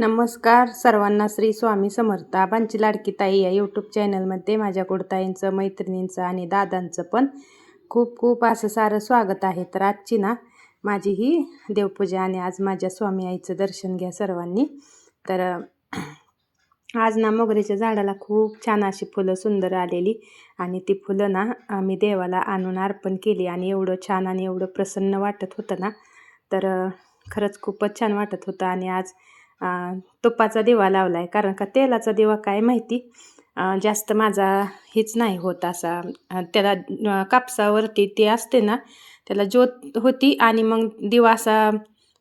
नमस्कार सर्वांना. श्री स्वामी समर्थ. आबांची लाडकी ताई या यूट्यूब चॅनलमध्ये माझ्या कुडताईंचं, मैत्रिणींचं आणि दादांचं पण खूप खूप असं सारं स्वागत आहे. तर आजची ना माझी ही देवपूजा आणि आज माझ्या स्वामी आईचं दर्शन घ्या सर्वांनी. तर आज ना मोगऱ्याच्या झाडाला खूप छान अशी फुलं सुंदर आलेली आणि ती फुलं ना मी देवाला आणून अर्पण केली आणि एवढं छान आणि एवढं प्रसन्न वाटत होतं ना. तर खरंच खूपच छान वाटत होतं. आणि आज तुपाचा दिवा लावला आहे, कारण का तेलाचा दिवा काय माहिती जास्त माझा हीच नाही होत असा. त्याला कापसावरती ते असते ना, त्याला ज्योत होती आणि मग दिवा असा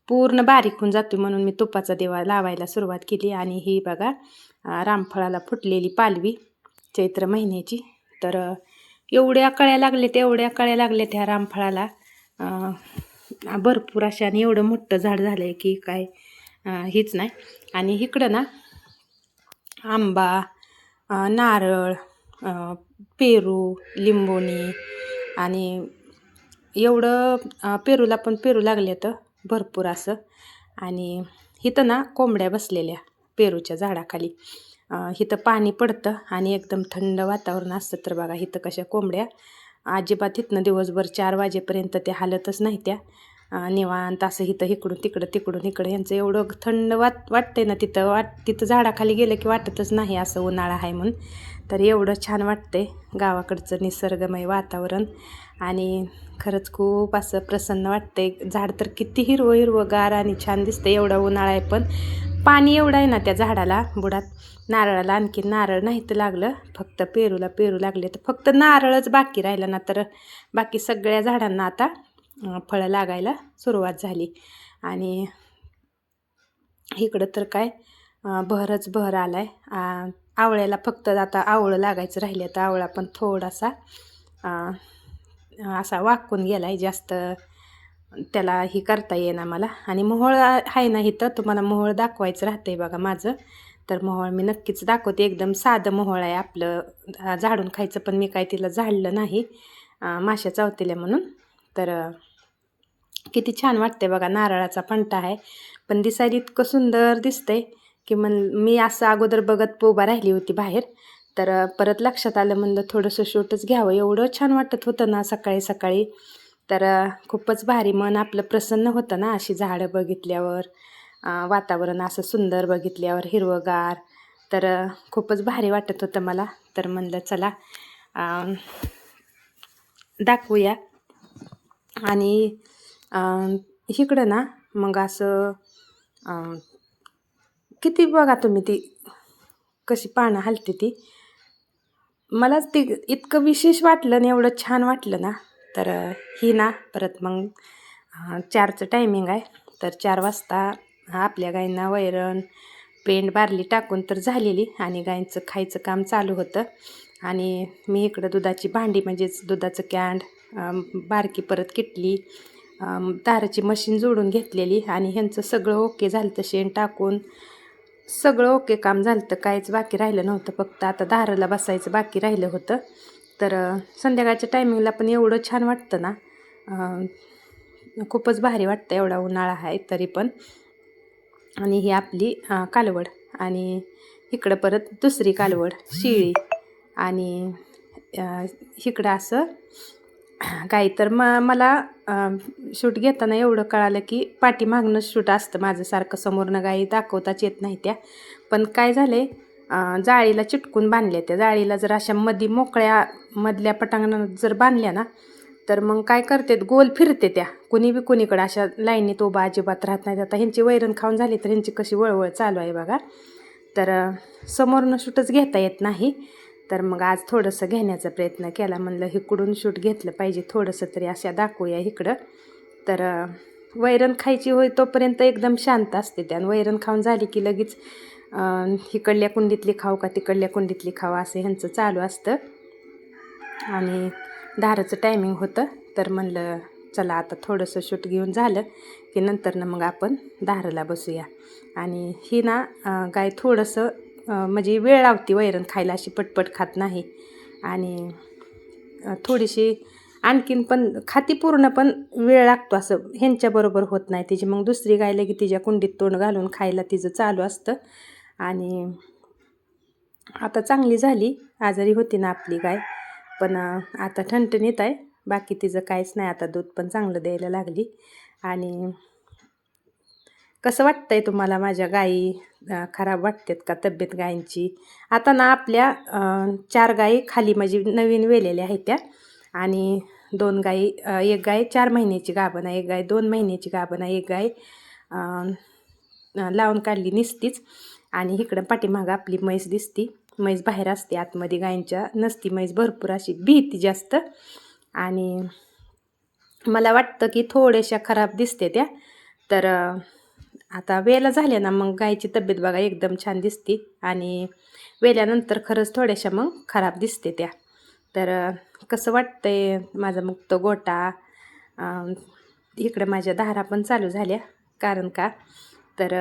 पूर्ण बारीक होऊन जातो, म्हणून मी तुपाचा दिवा लावायला सुरुवात केली. आणि ही बघा रामफळाला फुटलेली पालवी चैत्र महिन्याची. तर एवढ्या कळ्या लागल्यात ह्या रामफळाला, भरपूर अशा. आणि एवढं मोठं झाड झालं आहे की काय हीच नाही. आणि इकडं ना आंबा, नारळ, पेरू, लिंबोणी आणि एवढं पेरूला पण पेरू लागले तर भरपूर असं. आणि इथं ना कोंबड्या बसलेल्या पेरूच्या झाडाखाली. इथं पाणी पडतं आणि एकदम थंड वातावरण असतं. तर बघा इथं कशा कोंबड्या अजिबात इथनं दिवसभर 4 वाजेपर्यंत त्या हालतच नाही. त्या निवांत असं इथं तिकडं ह्यांचं एवढं थंड वाटतंय ना तिथं झाडाखाली गेलं की वाटतच नाही असं उन्हाळा आहे म्हणून. तर एवढं छान वाटतंय गावाकडचं निसर्गमय वातावरण. आणि खरंच खूप असं प्रसन्न वाटतंय. झाड तर किती हिरवंगार आणि छान दिसतंय. एवढा उन्हाळा आहे पण पाणी एवढं आहे ना त्या झाडाला, बुडात. नारळाला आणखी नारळ नाही तर लागलं, फक्त पेरूला पेरू लागले. तर फक्त नारळच बाकी राहिलं ना, तर बाकी सगळ्या झाडांना आता फळं लागायला सुरुवात झाली. आणि इकडं तर काय बहर आलाय. आवळ्याला फक्त आता आवळं लागायचं राहिले. तर आवळा पण थोडासा असा वाकून गेलाय, जास्त त्याला ही करता येईना मला. आणि मोहोळ आहे ना इथं, तुम्हाला मोहोळ दाखवायचं राहतंय बघा माझं. तर मोहोळ मी नक्कीच दाखवते. एकदम साधं मोहोळ आहे आपलं, झाडून खायचं. पण मी काय तिला झाडलं नाही, माश्या चावतेल्या म्हणून. तर किती छान वाटते बघा. नारळाचा फंटा आहे पण दिसायला इतकं सुंदर दिसतंय की मी असं अगोदर बघत उभा राहिली होती बाहेर. तर परत लक्षात आलं, म्हणलं थोडंसं शूटच घ्यावं. एवढं छान वाटत होतं ना सकाळी सकाळी. तर खूपच भारी, मन आपलं प्रसन्न होतं ना अशी झाडं बघितल्यावर, वातावरण असं सुंदर बघितल्यावर हिरवंगार. तर खूपच भारी वाटत होतं मला. तर म्हणलं चला दाखवूया. आणि इकडं ना मग असं किती बघा तुम्ही ती कशी पानं हलते ती. मलाच ती इतकं विशेष वाटलं आणि एवढं छान वाटलं ना. तर ही ना परत मग 4चं टायमिंग आहे. तर 4 वाजता आपल्या गायींना वैरण, पेंड, बारली टाकून तर झालेली आणि गायींचं खायचं काम चालू होतं. आणि मी इकडं दुधाची भांडी, म्हणजेच दुधाचं कॅन्ड, बारकी परत किटली, दाराची मशीन जोडून घेतलेली. आणि ह्यांचं सगळं ओके झालं तर शेण टाकून सगळं ओके काम झालं तर काहीच बाकी राहिलं नव्हतं. फक्त आता दाराला बसायचं बाकी राहिलं होतं. तर संध्याकाळच्या टायमिंगला पण एवढं छान वाटतं ना, खूपच भारी वाटतं. एवढा उन्हाळा आहे तरी पण. आणि ही आपली कालवड. आणि इकडं परत दुसरी कालवड शिळी. आणि इकडं असं गाई. तर मला शूट घेताना एवढं कळालं की पाठीमागनं शूट असतं माझं सारखं, समोरनं गाई दाखवताच येत नाही त्या. पण काय झाले, जाळीला चिटकून बांधल्या. त्या जाळीला जर अशा मोकळ्या मधल्या पटांगणात जर बांधल्या ना, तर मग काय करते, गोल फिरते त्या कुणी बी कुणीकडं. अशा लाईनीत उभा अजिबात राहत नाहीत. आता ह्यांची वैरण खाऊन झाली तर ह्यांची कशी वळवळ चालू आहे बघा. तर समोरनं शूटच घेता येत नाही. तर मग आज थोडंसं घेण्याचा प्रयत्न केला. म्हणलं इकडून शूट घेतलं पाहिजे थोडंसं तरी, अशा दाखवूया इकडं. तर वैरण खायची होय तोपर्यंत एकदम शांत असते त्या. वैरण खाऊन झाली की लगेच इकडल्या कुंडीतली खाऊ का तिकडल्या कुंडीतली खाऊ असं ह्यांचं चालू असतं. आणि दाराचं टायमिंग होतं. तर म्हणलं चला आता थोडंसं शूट घेऊन झालं की नंतर मग आपण दाराला बसूया. आणि ही ना गाय थोडंसं म्हणजे वेळ लावती वैरण खायला, अशी पटपट खात नाही. आणि थोडीशी आणखीन पण खाती पूर्ण, पण वेळ लागतो, असं ह्यांच्याबरोबर होत नाही तिची. मग दुसरी गाय लगी तिच्या कुंडीत तोंड घालून खायला तिचं चालू असतं. आणि आता चांगली झाली, आजारी होती ना आपली गाय, पण आता ठणठणीत आहे. बाकी तिचं काहीच नाही, आता दूध पण चांगलं द्यायला लागली. आणि कसं वाटतंय तुम्हाला माझ्या गायी? खराब वाटतात का तब्येत गायींची? आता ना आपल्या 4 गायी खाली म्हणजे नवीन वेलेल्या आहेत त्या, आणि 2 गायी, एक गाय 4 महिन्याची गाभण आहे, एक गाय 2 महिन्याची गाभण आहे, एक गाय लावून काढली निसतीच. आणि इकडं पाठीमागं आपली म्हैस दिसती. म्हैस बाहेर असते, आतमध्ये गायींच्या नसती म्हैस, भरपूर अशी भीती जास्त. आणि मला वाटतं की थोड्याशा खराब दिसते त्या. तर आता वेला झाल्या ना, मग गायीची तब्येत बघा एकदम छान दिसते. आणि वेल्यानंतर खरंच थोड्याशा मग खराब दिसते त्या. तर कसं वाटतंय माझा मुक्त गोटा? इकडं माझ्या धारा पण चालू झाल्या. कारण का तर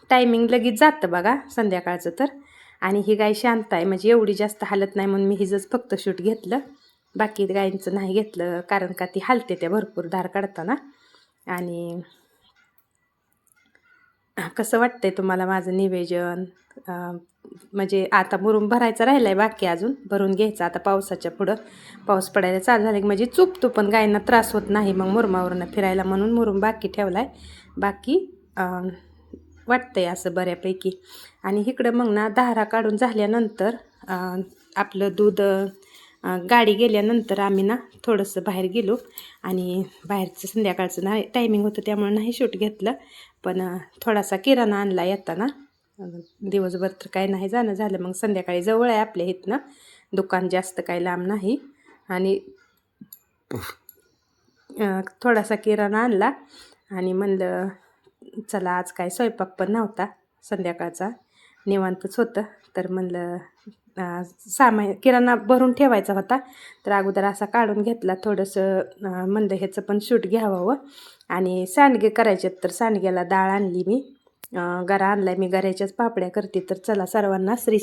टायमिंग लगेच जातं बघा संध्याकाळचं तर. आणि ही गाय शांत आहे, म्हणजे एवढी जास्त हालत नाही, म्हणून मी हिजंच फक्त शूट घेतलं, बाकी गायींचं नाही घेतलं. कारण का ती हालते त्या भरपूर धार काढताना. आणि कसं वाटतंय तुम्हाला माझं निवेदन? म्हणजे आता मुरुम भरायचा राहिला आहे बाकी, अजून भरून घ्यायचा आता पावसाच्या पुढं. पाऊस पडायला चालू झाला की म्हणजे चुपतो, पण गायींना त्रास होत नाही मग मुरुमावरनं फिरायला, म्हणून मुरुम बाकी ठेवला आहे. बाकी वाटतंय असं बऱ्यापैकी. आणि इकडं मग ना धारा काढून झाल्यानंतर आपलं दूध, गाडी गेल्यानंतर आम्ही ना थोडंसं बाहेर गेलो. आणि बाहेरचं संध्याकाळचं नाही टायमिंग होतं, त्यामुळे नाही शूट घेतलं. पण थोडासा किराणा आणला येताना. दिवसभर तर काही नाही जाणं झालं, मग संध्याकाळी जवळ आहे आपल्या इथनं दुकान, जास्त काही लांब नाही. आणि थोडासा किराणा आणला. आणि म्हणलं चला, आज काय स्वयंपाक पण नव्हता, संध्याकाळचा निवांतच होतं. तर म्हणलं सामान किराणा भरून ठेवायचा होता, तर अगोदर असा काढून घेतला थोडंसं. म्हणलं ह्याचं पण शूट घ्यावं. आणि सांडगे करायचे, तर सांडग्याला डाळ आणली मी, गरा आणला मी, गऱ्याच्याच पापड्या करते. तर चला सर्वांना श्री